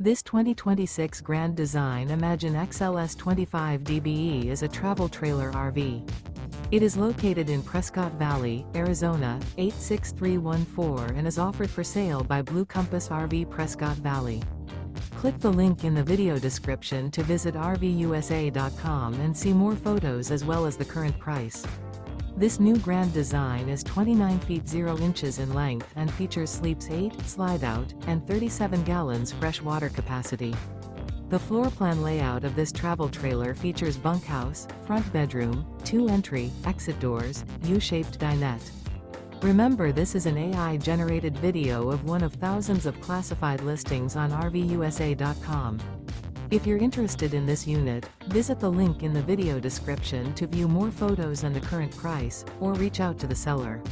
This 2026 Grand Design Imagine XLS 25 dBE is a travel trailer RV. It is located in Prescott Valley, Arizona, 86314 and is offered for sale by Blue Compass RV Prescott Valley. Click the link in the video description to visit RVUSA.com and see more photos as well as the current price. This new Grand Design is 29 feet 0 inches in length and features sleeps 8, slide-out, and 37 gallons fresh water capacity. The floor plan layout of this travel trailer features bunkhouse, front bedroom, 2 entry, exit doors, U-shaped dinette. Remember, this is an AI-generated video of one of thousands of classified listings on RVUSA.com. If you're interested in this unit, visit the link in the video description to view more photos and the current price, or reach out to the seller.